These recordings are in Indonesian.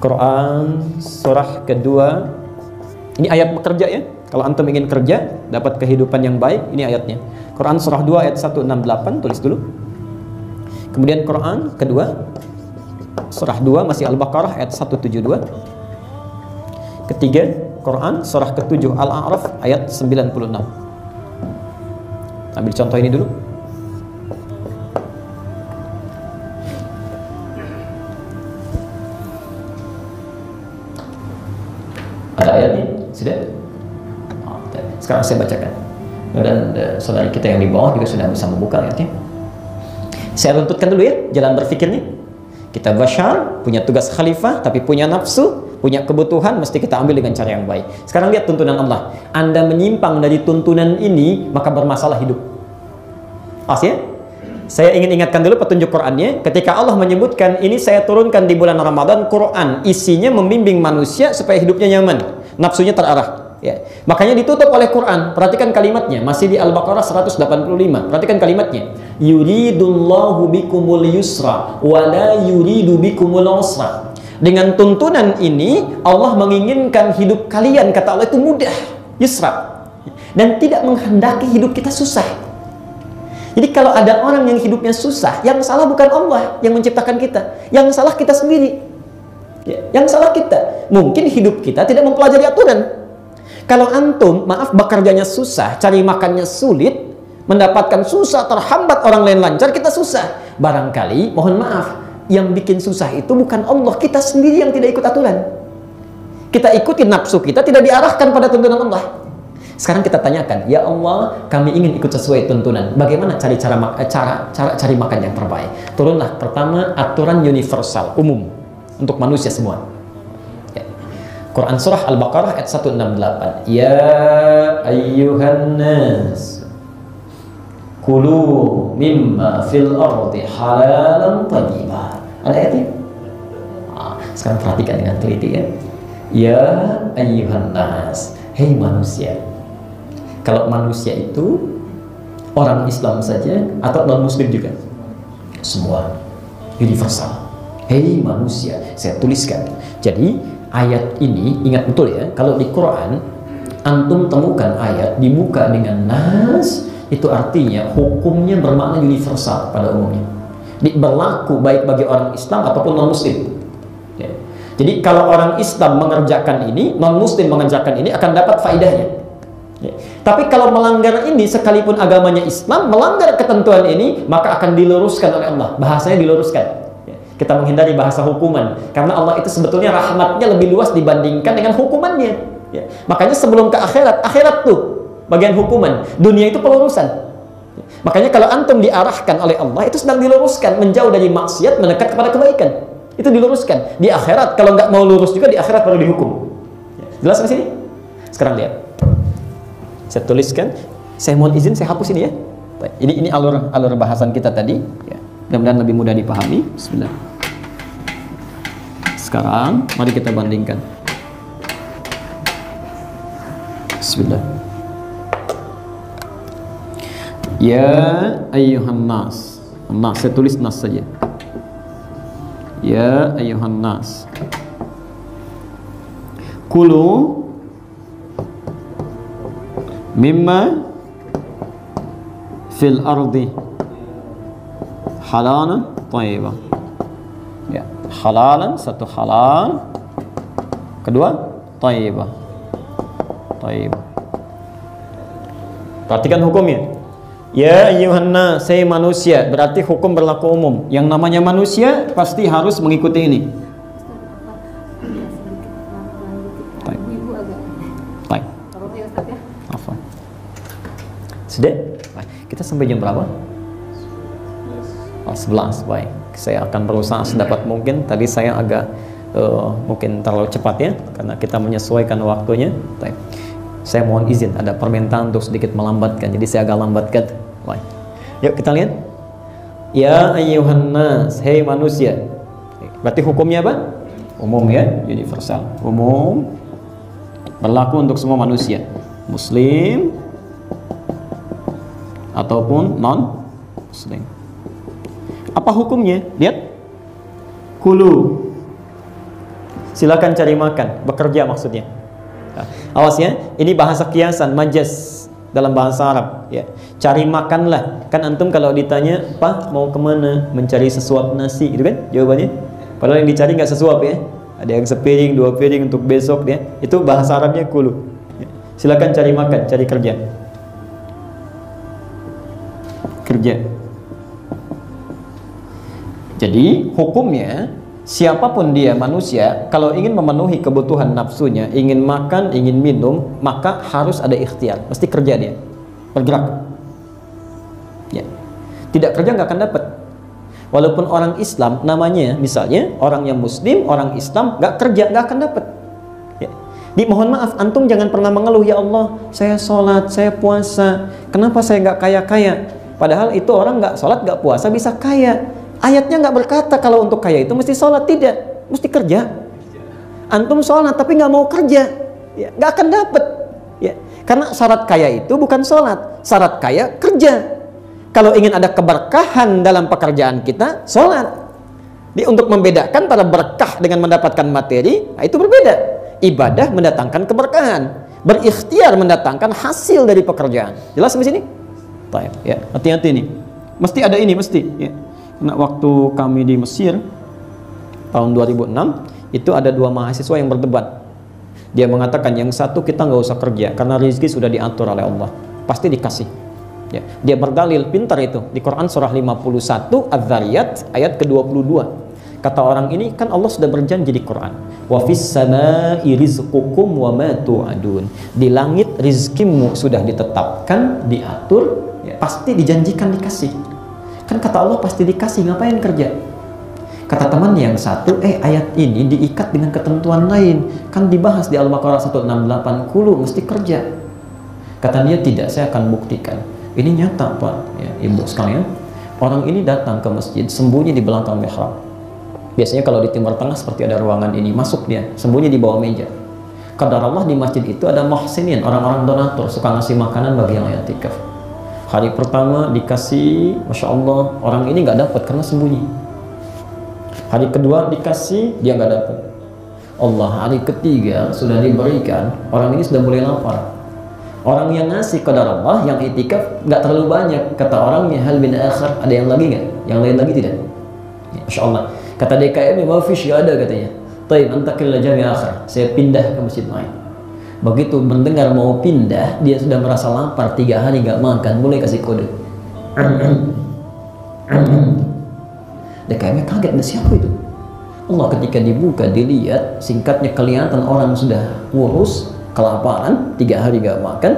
Quran surah kedua. Ini ayat bekerja ya. Kalau antum ingin kerja, dapat kehidupan yang baik, ini ayatnya. Quran surah 2 ayat 168, tulis dulu. Kemudian Quran kedua, surah 2 masih Al-Baqarah ayat 172. Ketiga, Quran surah ke-7 Al-A'raf ayat 96. Ambil contoh ini dulu. Ada ayatnya? Sudah? Oh, sekarang saya bacakan. Dan saudara kita yang di bawah juga sudah bisa membuka ayatnya. Saya runtutkan dulu ya jalan berpikirnya. Kita bashar, punya tugas khalifah, tapi punya nafsu, punya kebutuhan, mesti kita ambil dengan cara yang baik. Sekarang lihat tuntunan Allah. Anda menyimpang dari tuntunan ini, maka bermasalah hidup. Pas ya? Saya ingin ingatkan dulu petunjuk Qurannya. Ketika Allah menyebutkan ini saya turunkan di bulan Ramadan, Quran isinya membimbing manusia supaya hidupnya nyaman, nafsunya terarah. Ya. Makanya ditutup oleh Quran. Perhatikan kalimatnya, masih di Al-Baqarah 185. Perhatikan kalimatnya. Yuridullahu bikumul yusra wa la yuridu bikumul usra. Dengan tuntunan ini Allah menginginkan hidup kalian, kata Allah, itu mudah, yusra, dan tidak menghendaki hidup kita susah. Jadi kalau ada orang yang hidupnya susah, yang salah bukan Allah yang menciptakan kita, yang salah kita sendiri. Yang salah kita. Mungkin hidup kita tidak mempelajari aturan. Kalau antum, maaf, bekerjanya susah, cari makannya sulit, mendapatkan susah, terhambat, orang lain lancar, kita susah. Barangkali, mohon maaf, yang bikin susah itu bukan Allah, kita sendiri yang tidak ikut aturan. Kita ikutin nafsu kita, tidak diarahkan pada tuntunan Allah. Sekarang kita tanyakan, ya Allah, kami ingin ikut sesuai tuntunan. Bagaimana cara cari makan yang terbaik? Turunlah pertama aturan universal, umum untuk manusia semua. Ya. Quran surah Al-Baqarah ayat 168. Ya ayyuhan nas, kulu mimma fil ardi halalan thayyiban. Ada ayatnya? Sekarang perhatikan dengan teliti ya. Ya ayyuhan nas, hei manusia. Kalau manusia itu orang Islam saja atau non-muslim juga? Semua, universal. Hei manusia, saya tuliskan. Jadi ayat ini, ingat betul ya, kalau di Quran antum temukan ayat dibuka dengan nas, itu artinya hukumnya bermakna universal pada umumnya. Berlaku baik bagi orang Islam ataupun non-muslim. Ya. Jadi kalau orang Islam mengerjakan ini, non-muslim mengerjakan ini akan dapat faedahnya. Ya. Tapi kalau melanggar ini, sekalipun agamanya Islam, melanggar ketentuan ini, maka akan diluruskan oleh Allah. Bahasanya diluruskan. Ya. Kita menghindari bahasa hukuman, karena Allah itu sebetulnya rahmatnya lebih luas dibandingkan dengan hukumannya. Ya. Makanya sebelum ke akhirat, akhirat tuh bagian hukuman, dunia itu pelurusan. Ya. Makanya kalau antum diarahkan oleh Allah, itu sedang diluruskan, menjauh dari maksiat, mendekat kepada kebaikan. Itu diluruskan. Di akhirat, kalau nggak mau lurus juga, di akhirat baru dihukum. Ya. Jelas ke sini? Sekarang lihat. Saya tuliskan, saya mohon izin saya hapus ini ya. Ini alur bahasan kita tadi ya. Mudah-mudahan lebih mudah dipahami. Bismillah. Sekarang mari kita bandingkan. Bismillah. Ya ayyuhan nas. Nas, saya tulis nas saja. Ya ayyuhan nas, kulu mimma fil ardi halalan thayyiban. Ya, halalan, satu halal, kedua thayyiban. Thayyiban. Perhatikan hukumnya. Ya ayyuhan nas, saya manusia, berarti hukum berlaku umum. Yang namanya manusia pasti harus mengikuti ini. Sudah? Kita sampai jam berapa? 11. Baik. Saya akan berusaha sedapat mungkin. Tadi saya agak mungkin terlalu cepat ya, karena kita menyesuaikan waktunya. Baik. Saya mohon izin, ada permintaan untuk sedikit melambatkan, jadi saya agak lambatkan. Baik. Yuk kita lihat. Ya ayyuhan nas, hei manusia. Berarti hukumnya apa? Umum ya, universal. Umum, berlaku untuk semua manusia, muslim ataupun non muslim. Apa hukumnya? Lihat. Kulu. Silakan cari makan, bekerja maksudnya. Nah, awas ya, ini bahasa kiasan, majaz dalam bahasa Arab ya. Cari makanlah. Kan antum kalau ditanya, "Pak, mau kemana?" Mencari sesuap nasi, gitu kan jawabannya. Padahal yang dicari nggak sesuap ya. Ada yang sepiring, 2 piring untuk besok ya. Itu bahasa Arabnya kulu. Ya. Silakan cari makan, cari kerja. Kerja. Jadi hukumnya siapapun dia manusia, kalau ingin memenuhi kebutuhan nafsunya, ingin makan, ingin minum, maka harus ada ikhtiar, mesti kerja dia, bergerak. Ya. Tidak kerja nggak akan dapat. Walaupun orang Islam namanya, misalnya orang yang Muslim, orang Islam nggak kerja nggak akan dapat. Ya. Mohon maaf, antum jangan pernah mengeluh, ya Allah, saya sholat, saya puasa, kenapa saya nggak kaya-kaya? Padahal itu orang nggak sholat, nggak puasa bisa kaya. Ayatnya nggak berkata kalau untuk kaya itu mesti sholat, tidak, mesti kerja. Antum sholat tapi nggak mau kerja, ya, nggak akan dapat. Ya. Karena syarat kaya itu bukan sholat, syarat kaya kerja. Kalau ingin ada keberkahan dalam pekerjaan kita, sholat. Jadi untuk membedakan antara berkah dengan mendapatkan materi, nah itu berbeda. Ibadah mendatangkan keberkahan, berikhtiar mendatangkan hasil dari pekerjaan. Jelas di sini? Ya, hati-hati nih. Mesti ada ini, mesti. Ya. Karena waktu kami di Mesir tahun 2006 itu ada 2 mahasiswa yang berdebat. Dia mengatakan yang satu kita nggak usah kerja karena rezeki sudah diatur oleh Allah, pasti dikasih. Ya. Dia berdalil, pintar itu, di Quran surah 51 Adz-Dzariyat ayat ke-22. Kata orang ini, kan Allah sudah berjanji di Quran, wa fis samaa'i rizqukum wa ma tu'adun. Di langit rizkimu sudah ditetapkan, diatur, ya, pasti dijanjikan dikasih. Kan kata Allah pasti dikasih, ngapain kerja? Kata teman yang satu, ayat ini diikat dengan ketentuan lain, kan dibahas di Al-Baqarah 168, kulu mesti kerja. Kata dia, tidak, saya akan buktikan. Ini nyata Pak, ya, ibu sekalian. Orang ini datang ke masjid, sembunyi di belakang mihrab. Biasanya kalau di Timur Tengah seperti ada ruangan ini, masuk dia, sembunyi di bawah meja. Qadar Allah di masjid itu ada muhsinin, orang-orang donatur, suka ngasih makanan bagi yang i'tikaf. Hari pertama dikasih, Masya Allah, orang ini nggak dapat karena sembunyi. Hari kedua dikasih, dia nggak dapat. Allah, hari ketiga sudah diberikan, orang ini sudah mulai lapar. Orang yang ngasih qadar Allah, yang i'tikaf nggak terlalu banyak. Kata orangnya, hal bin akhir, ada yang lagi nggak? Yang lain lagi tidak? Ya, Masya Allah. Kata DKM, mafish, ya ada katanya. Taib, antakillah jami akhir. Saya pindah ke masjid lain. Begitu mendengar mau pindah, dia sudah merasa lapar, 3 hari nggak makan, mulai kasih kode. DKM kaget, ada siapa itu? Allah ketika dibuka, dilihat, singkatnya kelihatan orang sudah kurus, kelaparan, 3 hari nggak makan,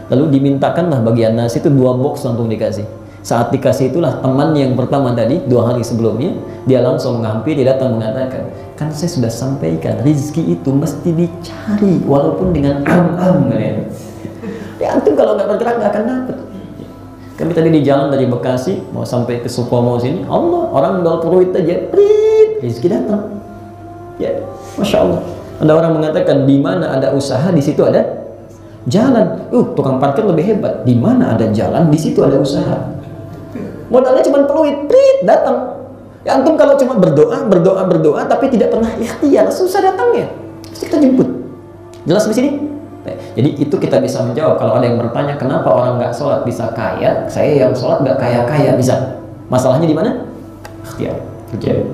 lalu dimintakanlah bagian nasi itu 2 box langsung dikasih. Saat dikasih itulah teman yang pertama tadi, 2 hari sebelumnya, dia langsung menghampiri, datang mengatakan, kan saya sudah sampaikan, rizki itu mesti dicari, walaupun dengan ya antum kalau nggak bergerak nggak akan dapat. Kami tadi di jalan dari Bekasi, mau sampai ke Sukomo sini, Allah, orang jual peruit aja, prit, rizki datang. Ya, Masya Allah. Ada orang mengatakan, di mana ada usaha, di situ ada jalan. Tukang parkir lebih hebat, di mana ada jalan, di situ ada usaha. Modalnya cuma peluit, prit, datang. Ya antum kalau cuma berdoa, tapi tidak pernah ikhtiar, susah datangnya. Pasti kita jemput. Jelas di sini? Jadi itu kita bisa menjawab. Kalau ada yang bertanya, kenapa orang nggak sholat bisa kaya, saya yang sholat nggak kaya-kaya bisa. Masalahnya di mana? Ikhtiar, kerja.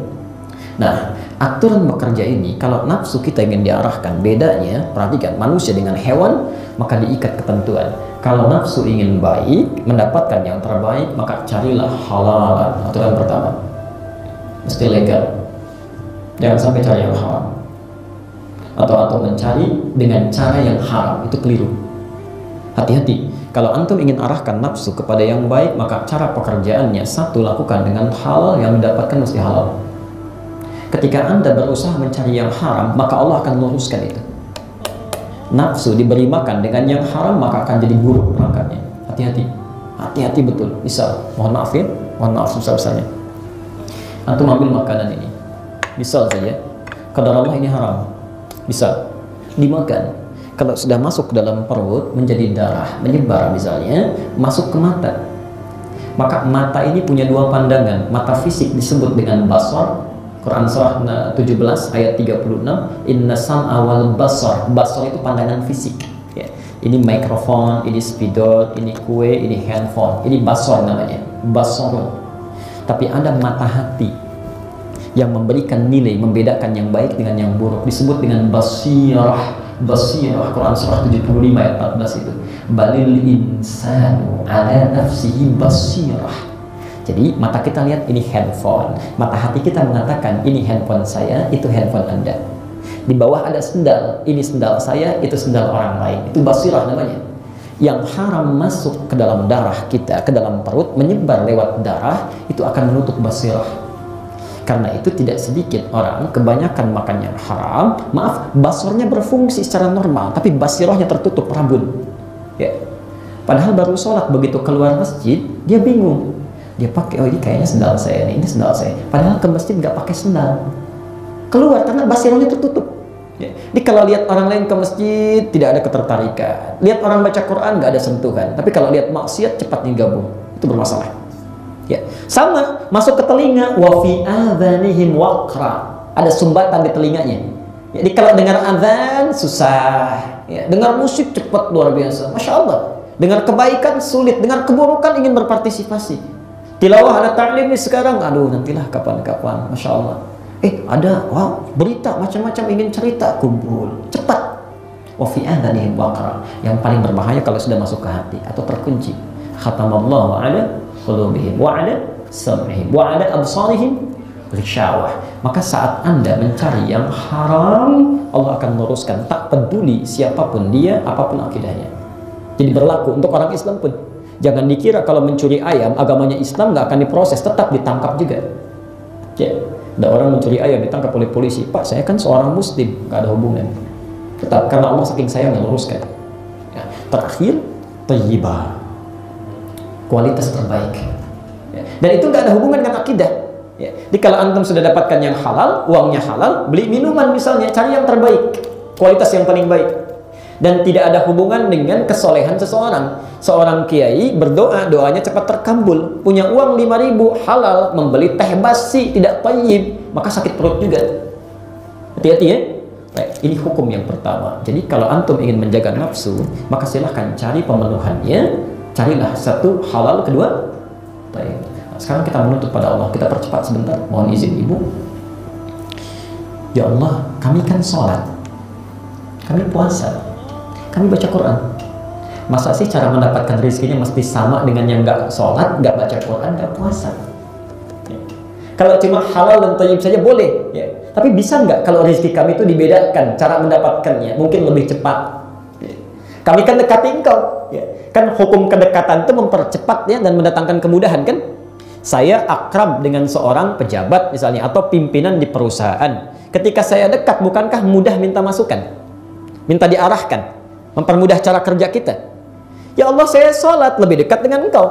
Nah, aturan bekerja ini, kalau nafsu kita ingin diarahkan, bedanya, perhatikan, manusia dengan hewan, maka diikat ketentuan. Kalau nafsu ingin baik, mendapatkan yang terbaik, maka carilah halal. Aturan pertama, mesti legal, jangan sampai cari yang haram, atau mencari dengan cara yang haram, itu keliru. Hati-hati, kalau antum ingin arahkan nafsu kepada yang baik, maka cara pekerjaannya, satu, lakukan dengan halal, yang mendapatkan mesti halal. Ketika anda berusaha mencari yang haram, maka Allah akan meluruskan itu. Nafsu diberi makan dengan yang haram, maka akan jadi buruk perangkatnya. Hati-hati, hati-hati betul. Misal, mohon maaf ya, mohon maaf sebesar-besarnya, antum ambil makanan ini, misal saja, qadar Allah ini haram, bisa dimakan. Kalau sudah masuk ke dalam perut, menjadi darah, menyebar misalnya, masuk ke mata, maka mata ini punya 2 pandangan. Mata fisik disebut dengan basar, Quran surah 17 ayat 36, inna sam'a wal basar. Basar itu pandangan fisik. Ya. Ini mikrofon, ini spidol, ini kue, ini handphone. Ini basar namanya, basarun. Tapi ada mata hati yang memberikan nilai, membedakan yang baik dengan yang buruk, disebut dengan basirah. Basirah, Quran surah 75 ayat 14 itu. Balil insanu ala nafsihi basirah. Jadi mata kita lihat ini handphone, mata hati kita mengatakan ini handphone saya, itu handphone Anda. Di bawah ada sendal, ini sendal saya, itu sendal orang lain. Itu basirah namanya. Yang haram masuk ke dalam darah kita, ke dalam perut, menyebar lewat darah, itu akan menutup basirah. Karena itu tidak sedikit orang kebanyakan makan yang haram, maaf, basarnya berfungsi secara normal, tapi basirahnya tertutup, rabun. Ya. Padahal baru sholat, begitu keluar masjid, dia bingung. Dia pakai, oh ini kayaknya sendal saya nih, ini sendal saya. Padahal ke masjid nggak pakai sendal. Keluar karena basirahnya tertutup. Ya. Jadi kalau lihat orang lain ke masjid tidak ada ketertarikan. Lihat orang baca Quran nggak ada sentuhan. Tapi kalau lihat maksiat cepat digabung. Itu bermasalah. Ya. Sama masuk ke telinga, wa fi adhanihim waqra. Ada sumbatan di telinganya. Jadi kalau dengar azan susah. Ya. Dengar musik cepat luar biasa. Masya Allah. Dengar kebaikan sulit, dengar keburukan ingin berpartisipasi. Tilawah ada ta'lim nih sekarang, aduh nantilah kapan-kapan, Masya Allah. Ada, wow, berita macam-macam ingin cerita, kumpul, cepat. Wa fi adhanihim waqra. Yang paling berbahaya kalau sudah masuk ke hati atau terkunci. Khatamallahu ala qulubihim wa ala sam'ihim wa ala absarihim ghisyawah. Maka saat Anda mencari yang haram, Allah akan meluruskan, tak peduli siapapun dia, apapun akidahnya. Jadi berlaku untuk orang Islam pun. Jangan dikira kalau mencuri ayam, agamanya Islam nggak akan diproses, tetap ditangkap juga. Ya, ada orang mencuri ayam ditangkap oleh polisi. Pak, saya kan seorang muslim, nggak ada hubungan. Tetap, karena Allah saking sayang meluruskan. Ya. Terakhir, thayyibah, kualitas terbaik. Ya. Dan itu nggak ada hubungan dengan akidah. Ya. Jadi kalau antum sudah dapatkan yang halal, uangnya halal, beli minuman misalnya, cari yang terbaik, kualitas yang paling baik. Dan tidak ada hubungan dengan kesolehan seseorang. Seorang kiai berdoa, doanya cepat terkabul. Punya uang 5.000 halal, membeli teh basi tidak thayyib, maka sakit perut juga. Hati-hati ya. Baik, ini hukum yang pertama. Jadi kalau antum ingin menjaga nafsu, maka silahkan cari pemenuhannya. Carilah satu halal, kedua thayyib. Nah, sekarang kita menuntut pada Allah. Kita percepat sebentar. Mohon izin ibu. Ya Allah, kami kan sholat, kami puasa, kami baca Quran. Masa sih cara mendapatkan rezekinya mesti sama dengan yang nggak sholat, nggak baca Quran, nggak puasa? Ya. Kalau cuma halal dan thayyib saja boleh, ya. Tapi bisa nggak kalau rezeki kami itu dibedakan cara mendapatkannya, mungkin lebih cepat? Ya. Kami kan dekati engkau, ya. Kan hukum kedekatan itu mempercepat ya dan mendatangkan kemudahan kan? Saya akrab dengan seorang pejabat misalnya atau pimpinan di perusahaan. Ketika saya dekat, bukankah mudah minta masukan, minta diarahkan? Mempermudah cara kerja kita. Ya Allah, saya sholat lebih dekat dengan engkau.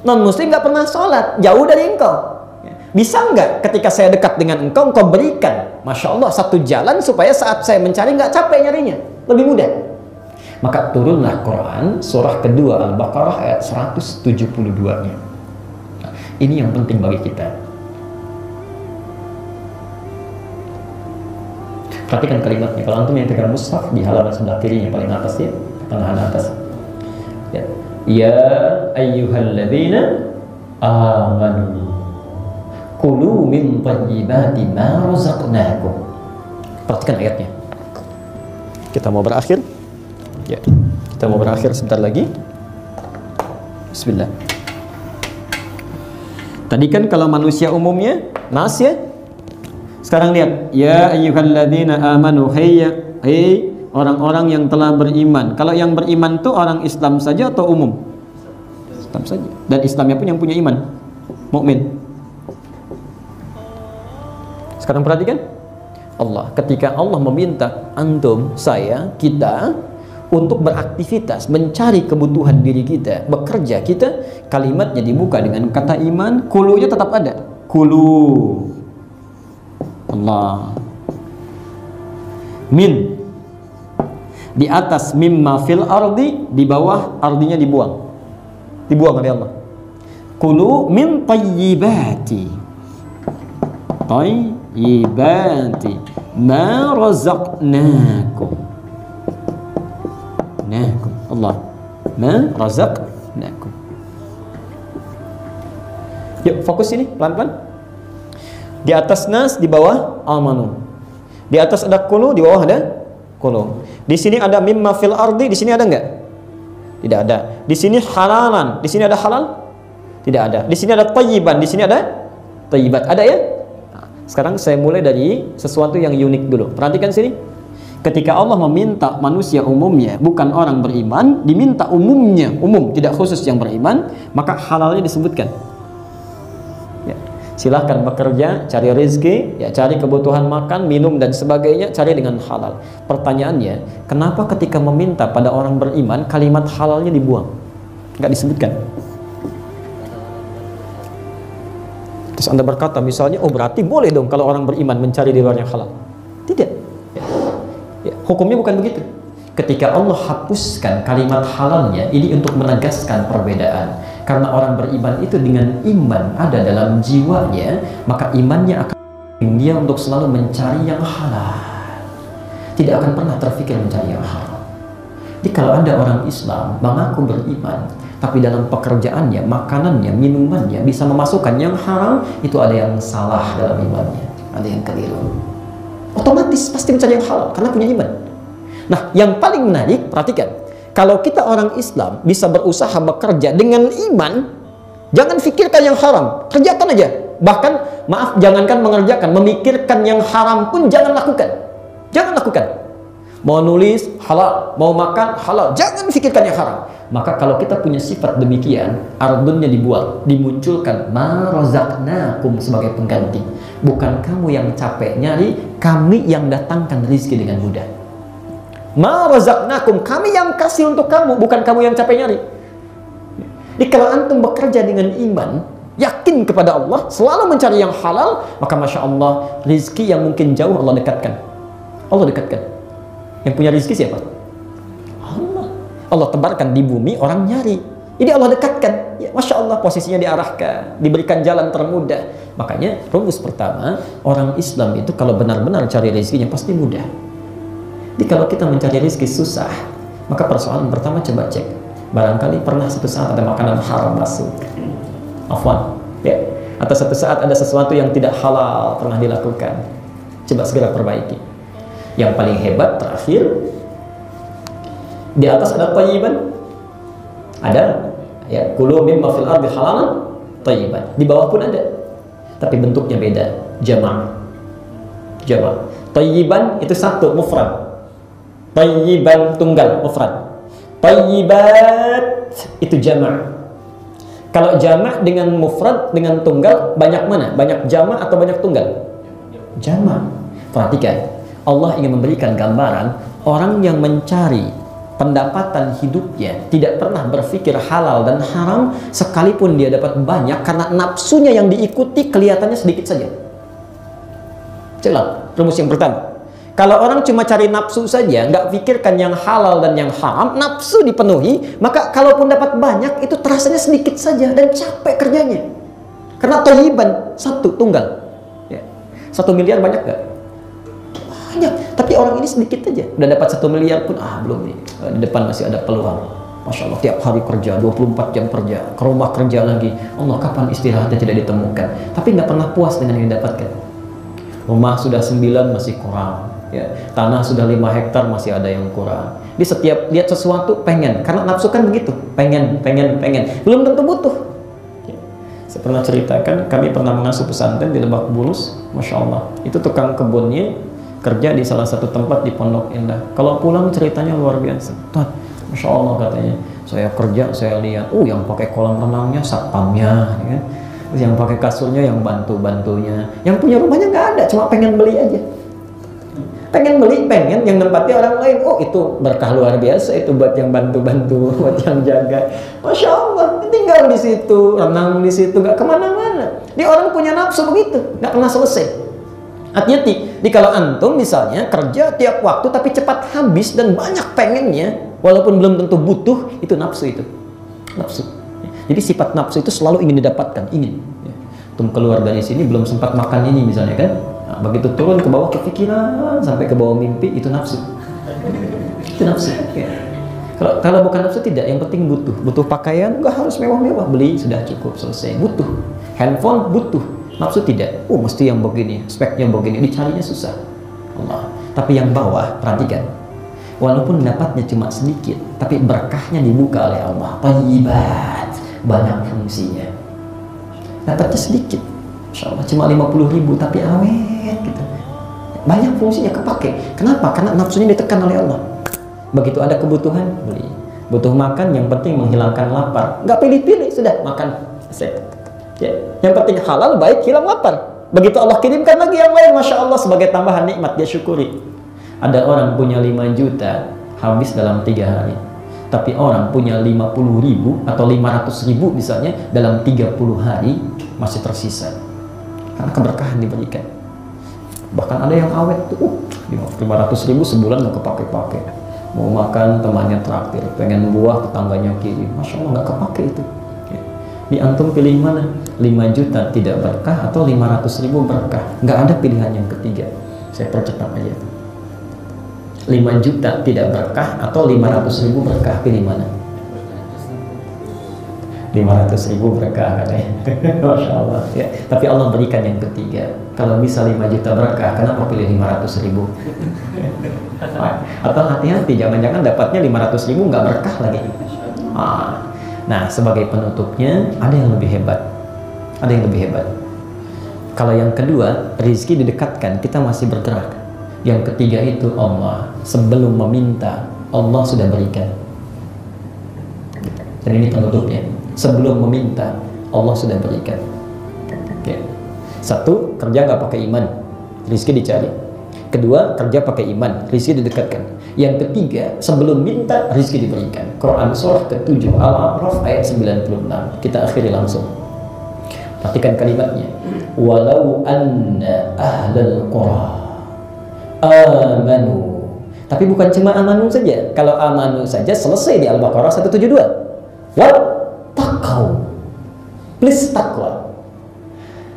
Non muslim nggak pernah sholat, jauh dari engkau. Bisa nggak ketika saya dekat dengan engkau, engkau berikan, Masya Allah, satu jalan supaya saat saya mencari nggak capek nyarinya, lebih mudah. Maka turunlah Quran surah kedua Al-Baqarah ayat 172-nya. Nah, ini yang penting bagi kita. Perhatikan kalimatnya. Kalau antum yang pegang mushaf di halaman sebelah kirinya paling atas ya, tengahan atas. Ya, ya ayyuhalladzina amanu kulu min thayyibati ma razaqnakum. Perhatikan ayatnya. Kita mau berakhir. Ya, kita mau berakhir sebentar lagi. Bismillah. Tadi kan kalau manusia umumnya nas ya. Sekarang lihat, ya ayyuhalladzina amanu, hei orang-orang yang telah beriman. Kalau yang beriman itu orang Islam saja atau umum? Islam saja. Dan Islamnya pun yang punya iman, mukmin. Sekarang perhatikan, Allah ketika Allah meminta antum, saya, kita untuk beraktivitas, mencari kebutuhan diri kita, bekerja kita, kalimatnya dibuka dengan kata iman, kulunya tetap ada. Kulu Allah. Min di atas mimma fil ardi, di bawah ardinya dibuang. Dibuang oleh Allah. Kulu min thayyibati. at-thayyibati ma razaqnakum. Allah ma razaqnakum. Yuk fokus ini pelan-pelan. Di atas nas, di bawah amanu. Di atas ada kulu, di bawah ada kulu. Di sini ada mimma fil ardi, di sini ada enggak? Tidak ada. Di sini halalan, di sini ada halal? Tidak ada. Di sini ada thayyiban, di sini ada thayyibat. Ada ya? Nah, sekarang saya mulai dari sesuatu yang unik dulu. Perhatikan sini. Ketika Allah meminta manusia umumnya, bukan orang beriman, diminta umumnya, umum, tidak khusus yang beriman, maka halalnya disebutkan. Ya. Silahkan bekerja, cari rezeki, ya, cari kebutuhan makan, minum dan sebagainya, cari dengan halal. Pertanyaannya, kenapa ketika meminta pada orang beriman, kalimat halalnya dibuang? Nggak disebutkan. Terus Anda berkata misalnya, oh berarti boleh dong kalau orang beriman mencari di luar yang halal. Tidak. Ya, hukumnya bukan begitu. Ketika Allah hapuskan kalimat halalnya, ini untuk menegaskan perbedaan. Karena orang beriman itu dengan iman ada dalam jiwanya, maka imannya akan dia untuk selalu mencari yang halal. Tidak akan pernah terfikir mencari yang haram. Jadi kalau ada orang Islam mengaku beriman, tapi dalam pekerjaannya, makanannya, minumannya bisa memasukkan yang haram, itu ada yang salah dalam imannya, ada yang keliru. Otomatis pasti mencari yang halal karena punya iman. Nah, yang paling menarik, perhatikan, kalau kita orang Islam bisa berusaha bekerja dengan iman, jangan pikirkan yang haram, kerjakan aja. Bahkan, maaf, jangankan mengerjakan, memikirkan yang haram pun jangan lakukan. Jangan lakukan. Mau nulis halal, mau makan halal, jangan pikirkan yang haram. Maka kalau kita punya sifat demikian, ardunnya dibuat, dimunculkan ma razaqnakum sebagai pengganti. Bukan kamu yang capek nyari, kami yang datangkan rezeki dengan mudah. Ma razaqnakum, kami yang kasih untuk kamu, bukan kamu yang capek nyari. Jadi kalau antum bekerja dengan iman, yakin kepada Allah, selalu mencari yang halal, maka Masya Allah, rezeki yang mungkin jauh Allah dekatkan. Allah dekatkan. Yang punya rezeki siapa? Allah. Allah tebarkan di bumi, orang nyari. Ini Allah dekatkan. Ya, Masya Allah, posisinya diarahkan, diberikan jalan termudah. Makanya rumus pertama, orang Islam itu kalau benar-benar cari rezekinya pasti mudah. Jadi kalau kita mencari rezeki susah, maka persoalan pertama coba cek. Barangkali pernah satu saat ada makanan haram masuk. Afwan, ya. Atau satu saat ada sesuatu yang tidak halal pernah dilakukan. Coba segera perbaiki. Yang paling hebat terakhir, di atas ada thayyiban, ada ya kulu mimma fil ardi halalan thayyiban. Di bawah pun ada, tapi bentuknya beda, jama'. Thayyiban itu satu, mufrad. Thayyiban tunggal, mufrad. Thayyibat itu jama'. Kalau jama' dengan mufrad dengan tunggal banyak mana? Banyak jama' atau banyak tunggal? Jama'. Perhatikan, Allah ingin memberikan gambaran orang yang mencari pendapatan hidupnya tidak pernah berpikir halal dan haram, sekalipun dia dapat banyak karena nafsunya yang diikuti kelihatannya sedikit saja. Jelas rumus yang pertama. Kalau orang cuma cari nafsu saja, nggak pikirkan yang halal dan yang haram, nafsu dipenuhi, maka kalaupun dapat banyak itu terasanya sedikit saja dan capek kerjanya. Karena thayyiban, satu tunggal. Ya. 1 miliar banyak nggak? Banyak, tapi orang ini sedikit aja. Udah dapat 1 miliar pun, belum nih. Di depan masih ada peluang. Masya Allah, tiap hari kerja, 24 jam kerja, ke rumah kerja lagi. Allah, kapan istirahatnya tidak ditemukan. Tapi nggak pernah puas dengan yang didapatkan. Rumah sudah 9 masih kurang. Ya, tanah sudah 5 hektar masih ada yang kurang. Di setiap lihat sesuatu pengen, karena nafsu kan begitu, pengen, belum tentu butuh. Ya. Saya pernah ceritakan, kami pernah mengasuh pesantren di Lebak Bulus, Masya Allah. Itu tukang kebunnya kerja di salah satu tempat di Pondok Indah. Kalau pulang ceritanya luar biasa. Tuh, Masya Allah katanya, saya kerja, saya lihat, yang pakai kolam renangnya satpamnya, ya kan? Terus yang pakai kasurnya yang bantunya, yang punya rumahnya nggak ada, cuma pengen beli aja. Pengen yang nempati orang lain. Itu berkah luar biasa, itu buat yang bantu-bantu, buat yang jaga. Masya Allah, tinggal di situ, renang di situ, gak kemana-mana. Dia orang punya nafsu begitu, gak pernah selesai. Hati-hati, kalau antum misalnya kerja tiap waktu tapi cepat habis dan banyak pengennya, walaupun belum tentu butuh, itu nafsu itu. Nafsu. Jadi sifat nafsu itu selalu ingin didapatkan, ingin. Antum keluar dari sini belum sempat makan ini misalnya kan, nah, begitu turun ke bawah kepikiran sampai ke bawah mimpi, itu nafsu. Itu nafsu. Ya. Kalau bukan nafsu tidak, yang penting butuh pakaian, nggak harus mewah-mewah, beli sudah cukup, selesai. Butuh handphone, butuh. Nafsu tidak, mesti yang begini, speknya begini, dicarinya susah. Allah. Tapi yang bawah, perhatikan, walaupun dapatnya cuma sedikit, tapi berkahnya dibuka oleh Allah. Thayyibat, banyak fungsinya. Dapatnya sedikit, Masya Allah, cuma 50.000, tapi awet gitu. Banyak fungsinya, kepake. Kenapa? Karena nafsunya ditekan oleh Allah. Begitu ada kebutuhan, beli. Butuh makan, yang penting menghilangkan lapar. Nggak pilih-pilih, sudah makan. Ya. Yang penting halal, baik, hilang lapar. Begitu Allah kirimkan lagi yang lain, Masya Allah, sebagai tambahan nikmat, dia syukuri. Ada orang punya 5 juta, habis dalam 3 hari. Tapi orang punya 50.000 atau 500.000 misalnya, dalam 30 hari masih tersisa. Karena keberkahan diberikan. Bahkan ada yang awet tuh, 500.000 sebulan nggak kepake-pake. Mau makan temannya traktir, pengen buah tetangganya kirim, Masya Allah nggak kepake itu. Di antum pilih mana? 5 juta tidak berkah atau 500.000 berkah? Nggak ada pilihan yang ketiga. Saya percepat aja. 5 juta tidak berkah atau 500.000 berkah, pilih mana? 500.000 berkah katanya. Masya Allah ya. Tapi Allah berikan yang ketiga. Kalau bisa 5 juta berkah, kenapa pilih 500.000? Atau hati-hati, jangan-jangan dapatnya 500.000 nggak berkah lagi. Nah, sebagai penutupnya ada yang lebih hebat. Ada yang lebih hebat. Kalau yang kedua, rezeki didekatkan, kita masih bergerak. Yang ketiga itu Allah, sebelum meminta, Allah sudah berikan. Dan ini penutupnya. Sebelum meminta, Allah sudah berikan. Oke. Satu, kerja nggak pakai iman, rezeki dicari. Kedua, kerja pakai iman, rezeki didekatkan. Yang ketiga, sebelum minta, rezeki diberikan. Quran surah ke-7 Al-A'raf ayat 96. Kita akhiri langsung. Perhatikan kalimatnya. Walau anna ahlal qura amanu. Tapi bukan cuma amanu saja. Kalau amanu saja selesai di Al-Baqarah 172. Wattaqau. Please takwa.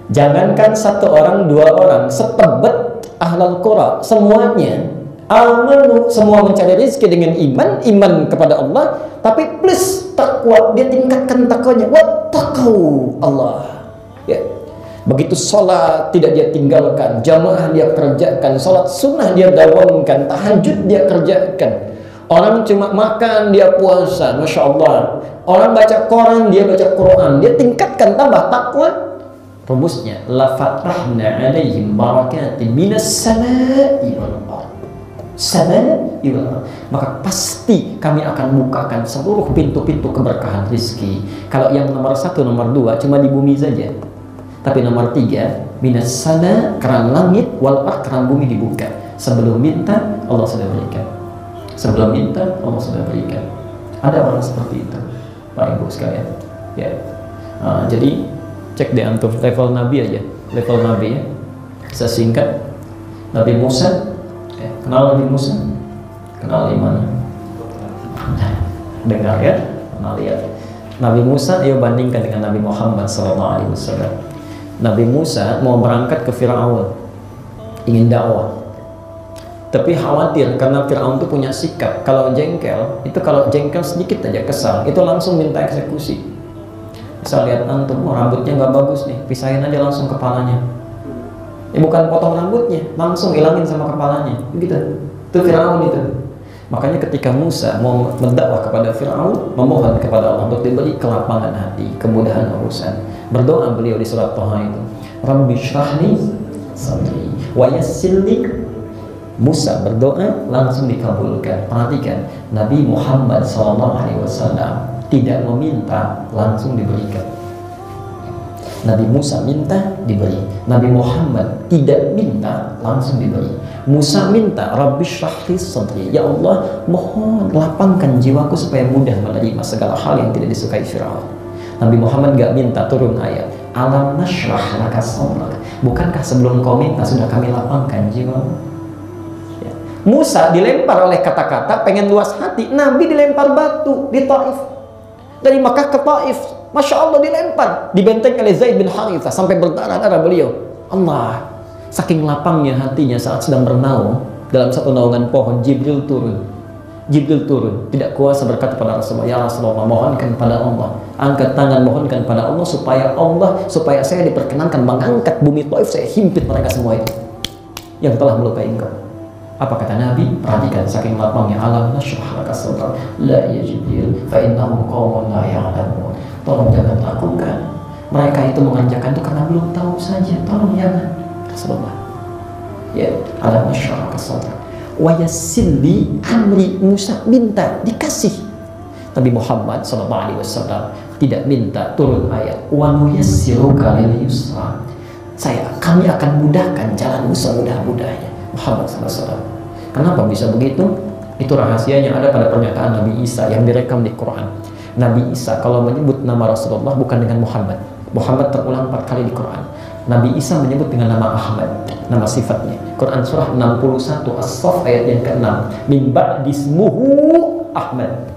Jangankan satu orang, dua orang, setebet ahlal qura, semuanya amanu, semua mencari rezeki dengan iman kepada Allah, tapi plus takwa, dia tingkatkan takwanya. Wattaqau Allah. Ya. Begitu sholat tidak dia tinggalkan, jamaah dia kerjakan, sholat sunnah dia dawamkan, tahajud dia kerjakan. Orang cuma makan dia puasa, Masya Allah. Orang baca Quran dia baca Quran, dia tingkatkan, tambah takwa. Rumusnya, la fatahna alaihim barakatin minas samai wal ardh. Samai wal ardh. Maka pasti kami akan bukakan seluruh pintu-pintu keberkahan rezeki. Kalau yang nomor 1, nomor 2 cuma di bumi saja. Tapi nomor 3, minas sana, keran langit, wal ardh, keran bumi dibuka. Sebelum minta, Allah sudah berikan. Sebelum minta, Allah sudah berikan. Ada orang seperti itu, Pak Ibu sekalian. Ya. Jadi cek deh antum level Nabi aja, level Nabi ya. Saya singkat, Nabi Musa. Kenal Nabi Musa? Kenal di mana? Dengar ya, kenal lihat. Nabi Musa, ayo bandingkan dengan Nabi Muhammad SAW. Nabi Musa mau berangkat ke Fir'aun, ingin dakwah, tapi khawatir karena Fir'aun itu punya sikap kalau jengkel, itu kalau jengkel sedikit aja kesal, itu langsung minta eksekusi. Bisa lihat antum, rambutnya nggak bagus nih, pisahin aja langsung kepalanya. Bukan potong rambutnya, langsung hilangin sama kepalanya, begitu. Itu Fir'aun itu. Makanya ketika Musa mau mendakwah kepada Fir'aun, memohon kepada Allah untuk diberi kelapangan hati, kemudahan urusan, berdoa beliau di surat Thaha itu, Rabbi shrahli sadri wa yassirli. Musa berdoa langsung dikabulkan. Perhatikan, Nabi Muhammad SAW tidak meminta, langsung diberikan. Nabi Musa minta, diberi. Nabi Muhammad tidak minta, langsung diberi. Musa minta, Rabbi shrahli sadri, ya Allah, mohon lapangkan jiwaku supaya mudah menerima segala hal yang tidak disukai Fir'aun. Nabi Muhammad gak minta, turun ayat, alam nashrah laka sadrak. Bukankah sebelum kau minta sudah kami lapangkan jiwamu? Ya. Musa dilempar oleh kata-kata, pengen luas hati. Nabi dilempar batu di Taif. Dari Makkah ke Taif Masya Allah dilempar, dibenteng oleh Zaid bin Harithah sampai berdarah-darah beliau. Allah, saking lapangnya hatinya saat sedang bernaung dalam satu naungan pohon, Jibril turun. Jibril turun, tidak kuasa berkata pada Rasulullah, ya Rasulullah, mohonkan pada Allah, angkat tangan mohonkan pada Allah supaya saya diperkenankan mengangkat bumi Taif, saya himpit mereka semua itu yang telah melukai engkau. Apa kata Nabi? Perhatikan saking lapangnya, alam nashrah laka sadrak, la ya Jibril, fa innahum qaumun la ya'lamun. Tolong jangan lakukan. Mereka itu mengerjakan itu karena belum tahu saja. Tolong jangan. Rasulullah. Ya, alam nashrah laka sadrak. Wa yassir li amri, Musa minta dikasih. Nabi Muhammad SAW tidak minta turun ayat wa nuyassiruka lil yusra. Kami akan mudahkan jalanmu semudah-mudahnya. Muhammad SAW. Kenapa bisa begitu? Itu rahasianya ada pada pernyataan Nabi Isa yang direkam di Quran. Nabi Isa kalau menyebut nama Rasulullah bukan dengan Muhammad. Muhammad terulang 4 kali di Quran. Nabi Isa menyebut dengan nama Ahmad, nama sifatnya. Quran surah 61 As-Saff ayat yang ke-6. Min ba'dismuhu Ahmad.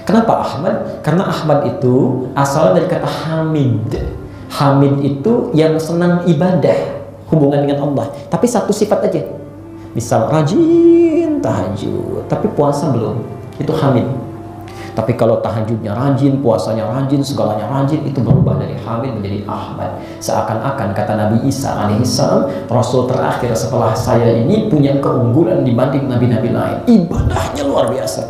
Kenapa Ahmad? Karena Ahmad itu asalnya dari kata Hamid. Hamid itu yang senang ibadah, hubungan dengan Allah. Tapi satu sifat aja. Misal rajin tahajud, tapi puasa belum. Itu Hamid. Tapi kalau tahajudnya rajin, puasanya rajin, segalanya rajin, itu berubah dari Hamid menjadi Ahmad. Seakan-akan kata Nabi Isa alaihissalam, Rasul terakhir setelah saya ini punya keunggulan dibanding nabi-nabi lain. Ibadahnya luar biasa.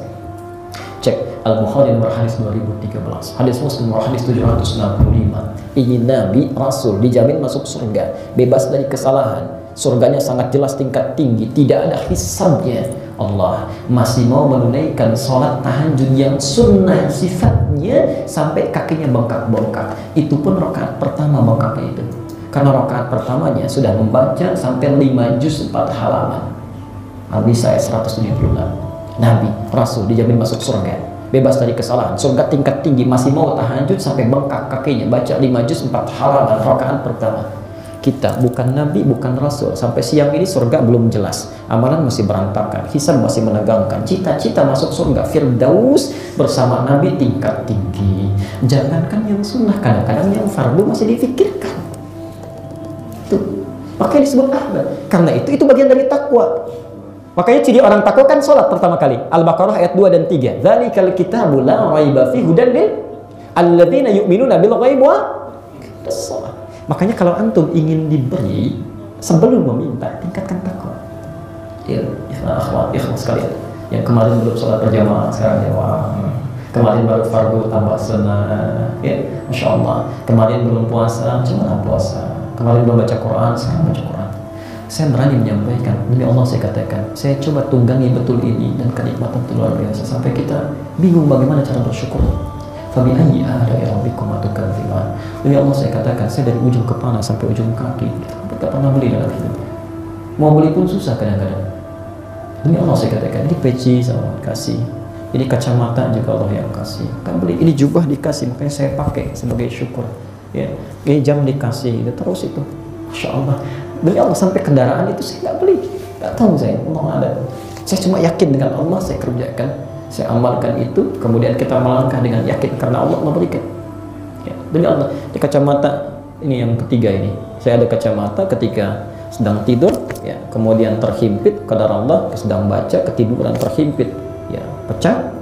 Cek Al-Bukhari nomor hadis 2013, hadis Muslim nomor hadis 765. Ini Nabi Rasul dijamin masuk surga, bebas dari kesalahan. Surganya sangat jelas tingkat tinggi, tidak ada hisabnya. Allah masih mau menunaikan sholat tahajud yang sunnah sifatnya sampai kakinya bengkak-bengkak. Itu pun rakaat pertama bengkaknya itu, karena rakaat pertamanya sudah membaca sampai 5 juz 4 halaman. Al-Nisa 176. Nabi Rasul dijamin masuk surga, bebas dari kesalahan, surga tingkat tinggi, masih mau tahajud sampai bengkak kakinya, baca 5 juz 4 halaman rakaat pertama. Kita bukan Nabi, bukan Rasul. Sampai siang ini surga belum jelas. Amalan masih berantakan, hisab masih menegangkan. Cita-cita masuk surga Firdaus bersama Nabi tingkat tinggi. Jangankan yang sunnah, kadang-kadang yang fardu masih difikirkan. Itu makanya disebut Ahmad. Karena itu bagian dari takwa. Makanya ciri orang takwa kan sholat pertama kali. Al-Baqarah ayat 2 dan 3. Dzalikal kitabu la raiba fihi hudan lil alladzina yu'minuna bil ghaibi wa shalah. Makanya kalau antum ingin diberi, sebelum meminta, tingkatkan takwa. Ya, ikhlas sekalian. Yang kemarin belum sholat berjamaah, sekarang jawab. Kemarin baru fardu tambah sunnah. Ya, Masya Allah. Kemarin belum puasa, cuma puasa. Kemarin belum baca Quran, sekarang baca Quran. Saya berani menyampaikan, demi Allah saya katakan, saya coba tunggangi betul ini dan kenikmatan itu luar biasa sampai kita bingung bagaimana cara bersyukur. Fabi ayyi ala'i rabbikum tukadziban. Demi Allah saya katakan, saya dari ujung kepala sampai ujung kaki tidak pernah beli dalam hidup. Mau beli pun susah kadang-kadang. Demi Allah saya katakan, ini peci sama kasih, ini kacamata juga Allah yang kasih. Kan beli, ini jubah dikasih, makanya saya pakai sebagai syukur. Ya, ini jam dikasih, terus itu, Masya Allah. Demi Allah sampai kendaraan itu saya nggak beli, nggak tahu saya, Allah ada. Saya cuma yakin dengan Allah saya kerjakan, saya amalkan itu, kemudian kita melangkah dengan yakin karena Allah memberikan. Ya, demi Allah, di kacamata ini yang ketiga ini, saya ada kacamata ketika sedang tidur, ya, kemudian terhimpit, qadar Allah, sedang baca ketiduran terhimpit, ya, pecah.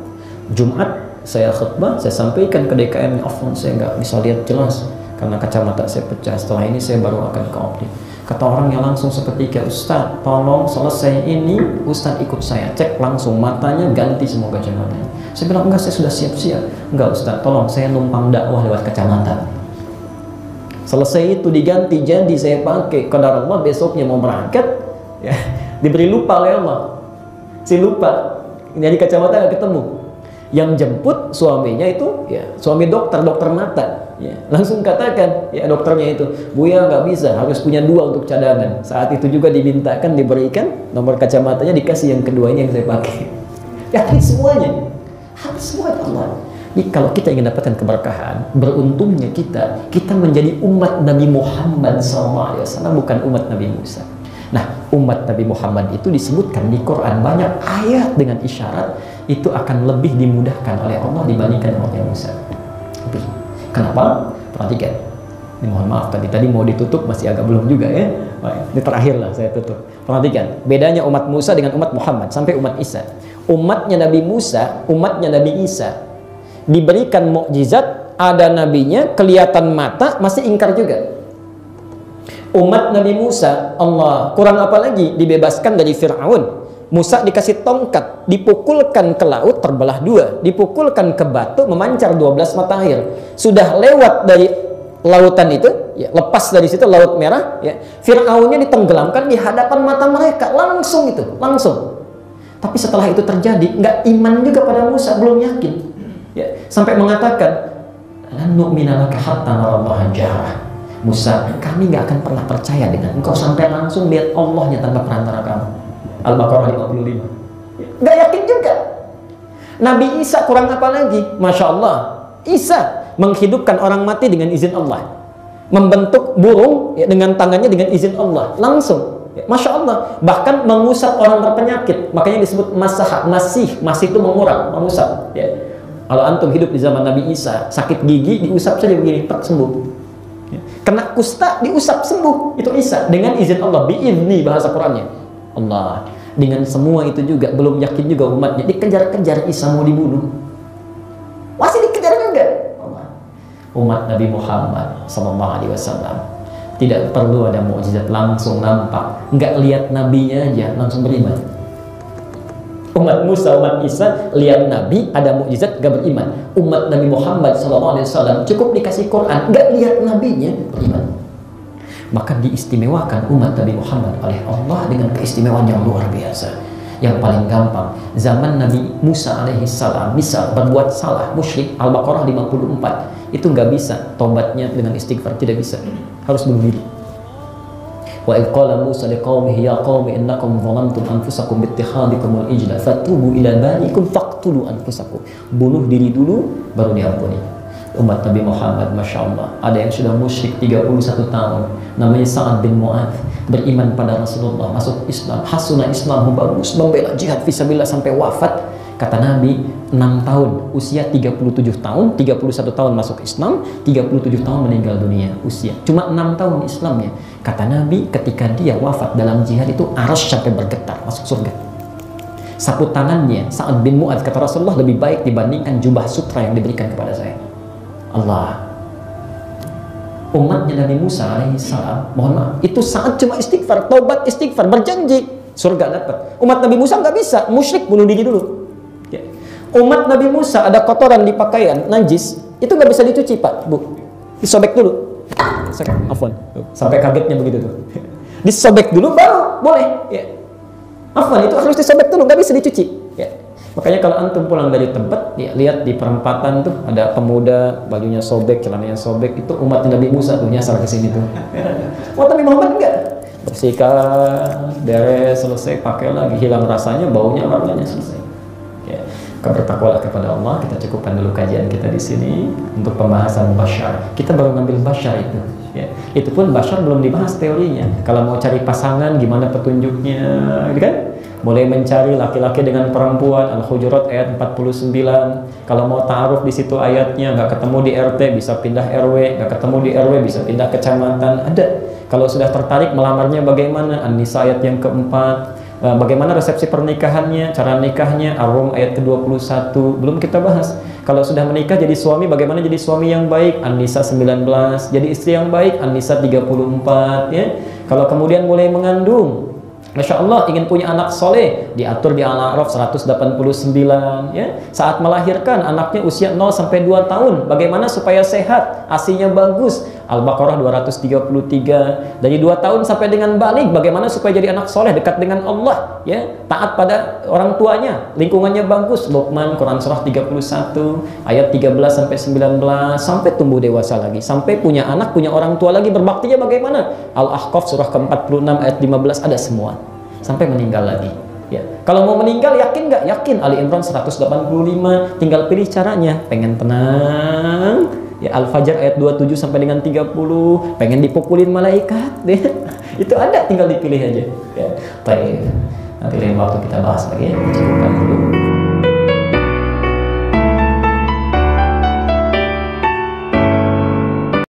Jumat saya khutbah, saya sampaikan ke DKM, saya nggak bisa lihat jelas karena kacamata saya pecah. Setelah ini saya baru akan ke optik. Kata orangnya langsung seketika, Ustaz, tolong selesai ini, Ustaz ikut saya cek langsung matanya, ganti semua kacamatanya. Saya bilang, enggak, saya sudah siap-siap. Enggak Ustaz, tolong saya numpang dakwah lewat kacamata. Selesai itu diganti, jadi saya pakai. Qadar Allah besoknya mau berangkat, ya, diberi lupa oleh Allah. Saya lupa, jadi kacamata nggak ketemu. Yang jemput suaminya itu, ya, suami dokter mata. Ya, langsung katakan, ya, dokternya itu, Buya nggak bisa, harus punya 2 untuk cadangan. Saat itu juga dimintakan, diberikan nomor kacamatanya, dikasih yang kedua ini yang saya pakai. Ya, habis semuanya, habis semuanya Allah. Jadi kalau kita ingin dapatkan keberkahan, beruntungnya kita menjadi umat Nabi Muhammad SAW, bukan umat Nabi Musa. Nah, umat Nabi Muhammad itu disebutkan di Quran banyak ayat dengan isyarat itu akan lebih dimudahkan oleh Allah dibandingkan umat Musa. Sepi. Kenapa? Perhatikan. Ini mohon maaf tadi mau ditutup masih agak belum juga ya. Ini terakhir lah saya tutup. Perhatikan bedanya umat Musa dengan umat Muhammad sampai umat Isa. Umatnya Nabi Musa, umatnya Nabi Isa diberikan mukjizat, ada nabinya, kelihatan mata, masih ingkar juga. Umat Nabi Musa, Allah kurang apa lagi? Dibebaskan dari Fir'aun. Musa dikasih tongkat, dipukulkan ke laut, terbelah dua, dipukulkan ke batu, memancar 12 mata air. Sudah lewat dari lautan itu, ya, lepas dari situ Laut Merah, ya, Fir'aunnya ditenggelamkan di hadapan mata mereka, langsung itu, langsung. Tapi setelah itu terjadi, nggak iman juga pada Musa, belum yakin, ya, sampai mengatakan, lan nu'mina laka hatta narallaha jahrah. Musa, kami nggak akan pernah percaya dengan engkau sampai langsung lihat Allahnya tanpa perantara kamu. Al-Baqarah 55. Nggak yakin juga. Nabi Isa kurang apa lagi? Masya Allah, Isa menghidupkan orang mati dengan izin Allah, membentuk burung, ya, dengan tangannya dengan izin Allah, langsung, ya, Masya Allah. Bahkan mengusap orang berpenyakit, makanya disebut masih itu mengurap, mengusap, ya. Kalau antum hidup di zaman Nabi Isa, sakit gigi diusap saja begini, tak sembuh, ya. Kena kusta diusap sembuh, itu Isa dengan izin Allah, biizni bahasa Qurannya Allah. Dengan semua itu juga belum yakin juga umatnya, dikejar-kejar Isa mau dibunuh, masih dikejar juga. Umat Nabi Muhammad SAW tidak perlu ada mukjizat, langsung nampak, nggak lihat nabinya aja langsung beriman. Umat Musa, umat Isa lihat nabi ada mukjizat nggak beriman. Umat Nabi Muhammad SAW cukup dikasih Quran, nggak lihat nabinya beriman. Maka diistimewakan umat Nabi Muhammad oleh Allah dengan keistimewaan yang luar biasa. Yang paling gampang, zaman Nabi Musa alaihissalam, misal berbuat salah, musyrik, Al-Baqarah 54, itu nggak bisa tobatnya dengan istighfar, tidak bisa, harus bunuh diri. Wa idh qala Musa liqaumihi ya qaumi innakum zalamtum anfusakum bittikhadikumul ijla fatubu ila bariikum faqtulu anfusakum. Bunuh diri dulu baru diampuni. Umat Nabi Muhammad, Masya Allah, ada yang sudah musyrik 31 tahun, namanya Sa'ad bin Mu'adz, beriman pada Rasulullah, masuk Islam, hasuna Islamhu, bagus, membela jihad fisabilillah sampai wafat. Kata Nabi, 6 tahun, usia 37 tahun, 31 tahun masuk Islam, 37 tahun meninggal dunia usia. Cuma 6 tahun Islamnya. Kata Nabi, ketika dia wafat dalam jihad itu, arsy sampai bergetar, masuk surga. Sapu tangannya, Sa'ad bin Mu'adz, kata Rasulullah, lebih baik dibandingkan jubah sutra yang diberikan kepada saya. Allah. Umatnya Nabi Musa alaihissalam, mohon maaf, itu saat cuma istighfar, taubat istighfar, berjanji surga dapat. Umat Nabi Musa nggak bisa, musyrik, bunuh diri dulu. Ya. Umat Nabi Musa ada kotoran di pakaian, najis, itu nggak bisa dicuci Pak, Bu, disobek dulu. Afwan, sampai kagetnya begitu tuh. Disobek dulu baru boleh. Ya. Afwan, itu harus disobek dulu, nggak bisa dicuci. Ya. Makanya kalau antum pulang dari tempat, ya, lihat di perempatan tuh ada pemuda bajunya sobek, celananya sobek, itu umat Nabi Musa tuh nyasar ke sini tuh. Umat Nabi Muhammad enggak, bersihkan, beres, selesai, pakai lagi, hilang rasanya, baunya, warnanya, selesai. Ya, bertakwalah kepada Allah. Kita cukupkan dulu kajian kita di sini untuk pembahasan basyar. Kita baru ngambil basyar itu. Ya, itu pun basyar belum dibahas teorinya. Kalau mau cari pasangan, gimana petunjuknya, gitu kan? Boleh mencari laki-laki dengan perempuan, Al-Hujurat ayat 49. Kalau mau ta'aruf di situ ayatnya, nggak ketemu di RT bisa pindah RW, nggak ketemu di RW bisa pindah kecamatan, ada. Kalau sudah tertarik melamarnya bagaimana? An-Nisa ayat yang keempat. Bagaimana resepsi pernikahannya, cara nikahnya, Ar-Rum ayat ke-21, belum kita bahas. Kalau sudah menikah jadi suami, bagaimana jadi suami yang baik, An-Nisa 19. Jadi istri yang baik, An-Nisa 34, ya. Kalau kemudian mulai mengandung, Masya Allah, ingin punya anak soleh, diatur di Al-A'raf 189, ya. Saat melahirkan, anaknya usia 0 sampai 2 tahun, bagaimana supaya sehat, ASI-nya bagus, Al-Baqarah 233. Dari 2 tahun sampai dengan balik, bagaimana supaya jadi anak soleh, dekat dengan Allah, ya, taat pada orang tuanya, lingkungannya bagus, Luqman, Quran surah 31, ayat 13 sampai 19, sampai tumbuh dewasa lagi, sampai punya anak, punya orang tua lagi, berbaktinya bagaimana, Al-Ahqaf surah ke-46 ayat 15, ada semua. Sampai meninggal lagi, ya. Kalau mau meninggal yakin nggak? Yakin. Ali Imran 185, tinggal pilih caranya. Pengen tenang, ya, Al-Fajr ayat 27 sampai dengan 30, pengen dipukulin malaikat, ya. Itu ada, tinggal dipilih aja, ya. Baik, nanti lain waktu kita bahas lagi, ya. Cukupkan dulu.